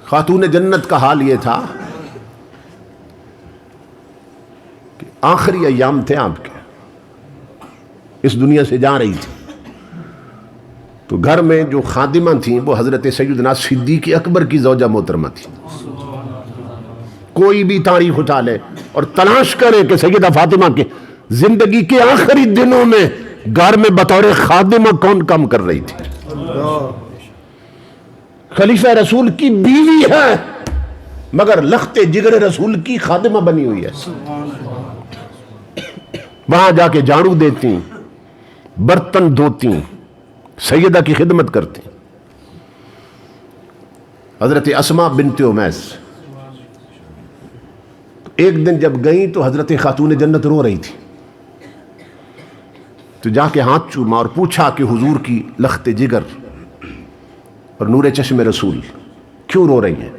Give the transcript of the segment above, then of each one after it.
خاتون جنت کا حال یہ تھا کہ آخری ایام تھے آپ کے، اس دنیا سے جا رہی تھی، تو گھر میں جو خادمہ تھیں وہ حضرت سیدنا صدیق اکبر کی زوجہ محترمہ تھی۔ کوئی بھی تاریخ اٹھا لے اور تلاش کرے کہ سیدہ فاطمہ کے زندگی کے آخری دنوں میں گھر میں بطور خادمہ کون کام کر رہی تھی۔ خلیفہ رسول کی بیوی ہے مگر لخت جگر رسول کی خادمہ بنی ہوئی ہے، وہاں جا کے جھاڑو دیتی، برتن دھوتی، سیدہ کی خدمت کرتی۔ حضرت اسماء بنت امیس ایک دن جب گئیں تو حضرت خاتون جنت رو رہی تھی، تو جا کے ہاتھ چوما اور پوچھا کہ حضور کی لخت جگر اور نور چشم رسول کیوں رو رہی ہیں؟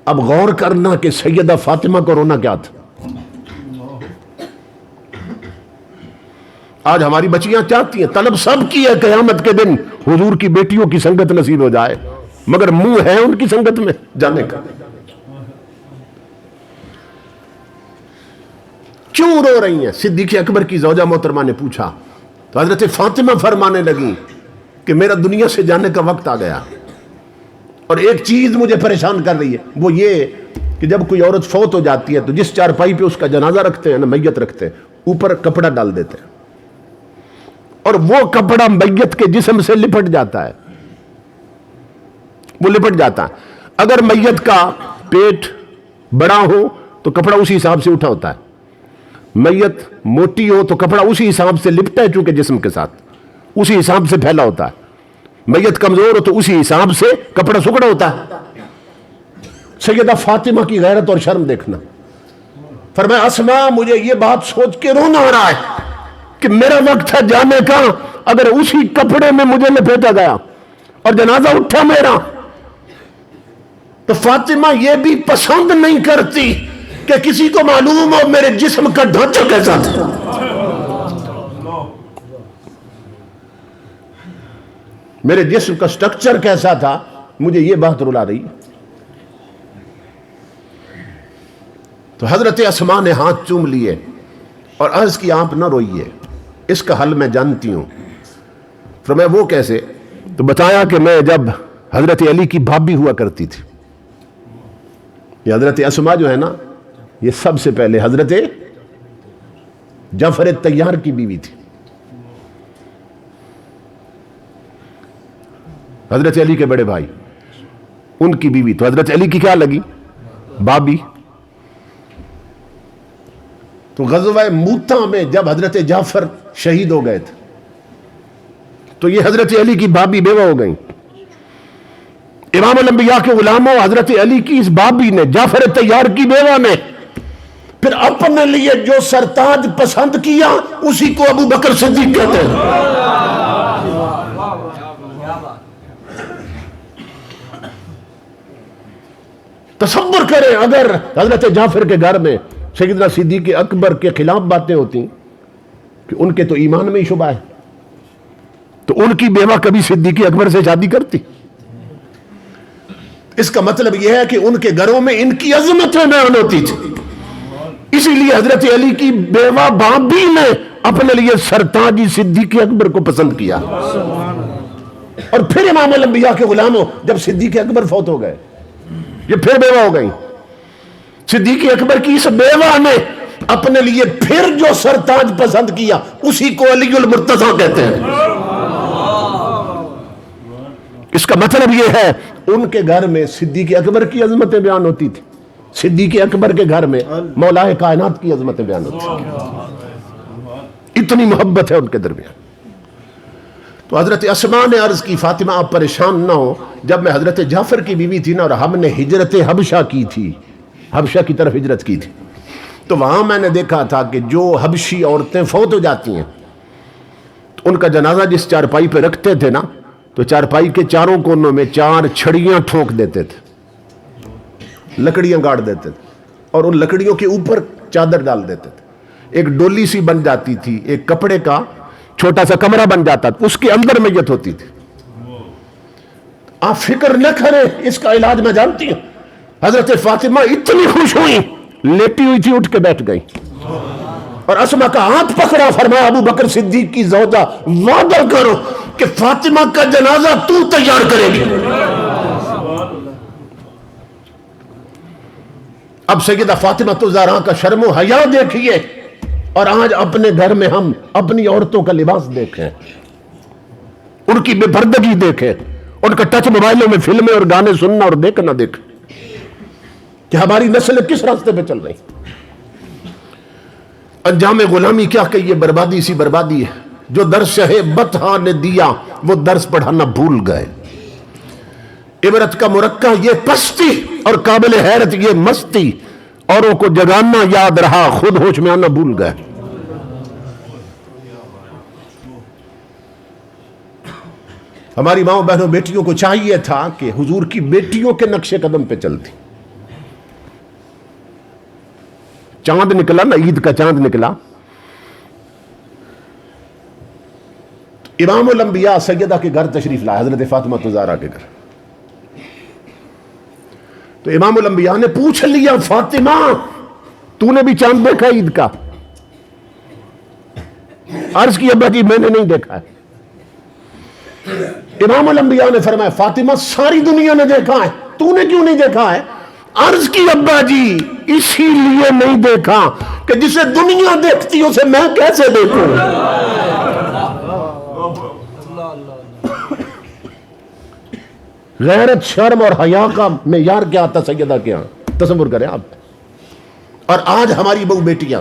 اب غور کرنا کہ سیدہ فاطمہ کو رونا کیا تھا۔ آج ہماری بچیاں چاہتی ہیں، طلب سب کی ہے قیامت کے دن حضور کی بیٹیوں کی سنگت نصیب ہو جائے، مگر منہ ہے ان کی سنگت میں جانے کا۔ کیوں رو رہی ہیں؟ صدیق اکبر کی زوجہ محترمہ نے پوچھا تو حضرت فاطمہ فرمانے لگی کہ میرا دنیا سے جانے کا وقت آ گیا، اور ایک چیز مجھے پریشان کر رہی ہے، وہ یہ کہ جب کوئی عورت فوت ہو جاتی ہے تو جس چارپائی پہ اس کا جنازہ رکھتے ہیں نا، میت رکھتے ہیں، اوپر کپڑا ڈال دیتے ہیں، اور وہ کپڑا میت کے جسم سے لپٹ جاتا ہے، وہ لپٹ جاتا ہے۔ اگر میت کا پیٹ بڑا ہو تو کپڑا اسی حساب سے اٹھا ہوتا ہے، میت موٹی ہو تو کپڑا اسی حساب سے لپٹا ہے، چونکہ جسم کے ساتھ اسی حساب سے پھیلا ہوتا ہے، میت کمزور ہو تو اسی حساب سے کپڑا سکڑا ہوتا ہے۔ سیدہ فاطمہ کی غیرت اور شرم دیکھنا، فرمایا اسماء مجھے یہ بات سوچ کے رونا آ رہا ہے کہ میرا وقت تھا جانے کا، اگر اسی کپڑے میں مجھے لپیٹا گیا اور جنازہ اٹھا میرا، تو فاطمہ یہ بھی پسند نہیں کرتی کہ کسی کو معلوم ہو میرے جسم کا ڈھانچہ کیسا تھا۔ میرے جسم کا سٹرکچر کیسا تھا، مجھے یہ بات رلا رہی۔ تو حضرت اسماء نے ہاتھ چوم لیے اور عرض کی آپ نہ روئیے، اس کا حل میں جانتی ہوں۔ فرمایا وہ کیسے؟ تو بتایا کہ میں جب حضرت علی کی بھابی ہوا کرتی تھی، یہ حضرت اسماء جو ہے نا، یہ سب سے پہلے حضرت جعفر طیار کی بیوی تھی، حضرت علی کے بڑے بھائی، ان کی بیوی، تو حضرت علی کی کیا لگی؟ بھابی۔ تو غزوہ موتا میں جب حضرت جعفر شہید ہو گئے تھے تو یہ حضرت علی کی بھابی بیوہ ہو گئیں۔ امام الانبیاء کے غلاموں، حضرت علی کی اس بھابی نے، جعفر طیار کی بیوہ نے، پھر اپنے لیے جو سرتاج پسند کیا اسی کو ابو بکر صدیق کہتے ہیں۔ تصور کریں اگر حضرت جعفر کے گھر میں سیدنا صدیق اکبر کے خلاف باتیں ہوتی کہ ان کے تو ایمان میں ہی شبہ ہے، تو ان کی بیوہ کبھی صدیق اکبر سے شادی کرتی؟ اس کا مطلب یہ ہے کہ ان کے گھروں میں ان کی عظمتیں بیان ہوتی تھی، اسی لیے حضرت علی کی بیوہ بھابی نے اپنے لیے سرتاجی صدیق اکبر کو پسند کیا۔ اور پھر امام الانبیاء کے غلاموں، جب صدیق اکبر فوت ہو گئے، یہ پھر بیوہ ہو گئیں، صدیق اکبر کی اس بیوہ نے اپنے لیے پھر جو سرتاج پسند کیا اسی کو علی المرتضیٰ کہتے ہیں۔ اس کا مطلب یہ ہے ان کے گھر میں صدیق اکبر کی عظمتیں بیان ہوتی تھی، صدیق اکبر کے گھر میں مولا کائنات کی عظمتیں بیان ہوتی تھی، اتنی محبت ہے ان کے درمیان۔ تو حضرت اسماء نے عرض کی فاطمہ آپ پریشان نہ ہو، جب میں حضرت جعفر کی بیوی تھی نا اور ہم نے ہجرت حبشہ کی تھی، حبشہ کی طرف ہجرت کی تھی، تو وہاں میں نے دیکھا تھا کہ جو حبشی عورتیں فوت ہو جاتی ہیں تو ان کا جنازہ جس چارپائی پہ رکھتے تھے نا، تو چارپائی کے چاروں کونوں میں 4 چھڑیاں ٹھونک دیتے تھے، لکڑیاں گاڑ دیتے تھے، اور ان لکڑیوں کے اوپر چادر ڈال دیتے تھے، ایک ڈولی سی بن جاتی تھی، ایک کپڑے کا چھوٹا سا کمرہ بن جاتا تھا، اس کے اندر میت ہوتی تھی۔ آپ فکر نہ کریں، اس کا علاج میں جانتی ہوں۔ حضرت فاطمہ اتنی خوش ہوئی، لیٹی ہوئی تھی، اٹھ کے بیٹھ گئی اور اسما کا ہاتھ پکڑا، فرمایا ابو بکر صدیق کی زوجہ وعدہ کرو کہ فاطمہ کا جنازہ تو تیار کرے گی۔ اب سیدہ فاطمہ الزہرا کا شرم و حیا دیکھیے، اور آج اپنے گھر میں ہم اپنی عورتوں کا لباس دیکھیں، ان کی بے پردگی دیکھیں، ان کا ٹچ موبائلوں میں فلمیں اور گانے سننا اور دیکھنا دیکھیں کہ ہماری نسلیں کس راستے پہ چل رہی۔ انجام غلامی کیا کہ یہ بربادی سی بربادی ہے۔ جو درس شہ بطحاں نے دیا وہ درس پڑھانا بھول گئے۔ عبرت کا مرکہ یہ پستی اور قابل حیرت یہ مستی، اوروں کو جگانا یاد رہا، خود ہوش میں آنا بھول گئے۔ ہماری ماں بہنوں بیٹیوں کو چاہیے تھا کہ حضور کی بیٹیوں کے نقش قدم پہ چلتی۔ چاند نکلا نا، عید کا چاند نکلا، امام الانبیاء سیدہ کے گھر تشریف لائے، حضرت فاطمہ الزہرا کے گھر۔ تو امام الانبیاء نے پوچھ لیا، فاطمہ تو نے بھی چاند دیکھا عید کا؟ عرض کی ابا جی میں نے نہیں دیکھا ہے۔ امام الانبیاء نے فرمایا فاطمہ ساری دنیا نے دیکھا ہے، تو نے کیوں نہیں دیکھا ہے؟ عرض کی ابا جی اسی لیے نہیں دیکھا کہ جسے دنیا دیکھتی اسے میں کیسے دیکھوں۔ غیرت، شرم اور حیا کا معیار کیا آتا سیدہ کے ہاں، تصور کریں آپ۔ اور آج ہماری بہو بیٹیاں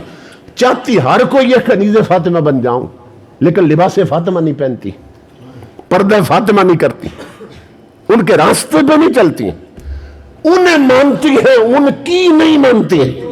چاہتی ہر کوئی یہ کنیز فاطمہ بن جاؤں، لیکن لباس فاطمہ نہیں پہنتی، پردہ فاطمہ نہیں کرتی، ان کے راستے پہ نہیں چلتی، انہیں مانتی ہے، ان کی نہیں مانتی ہے۔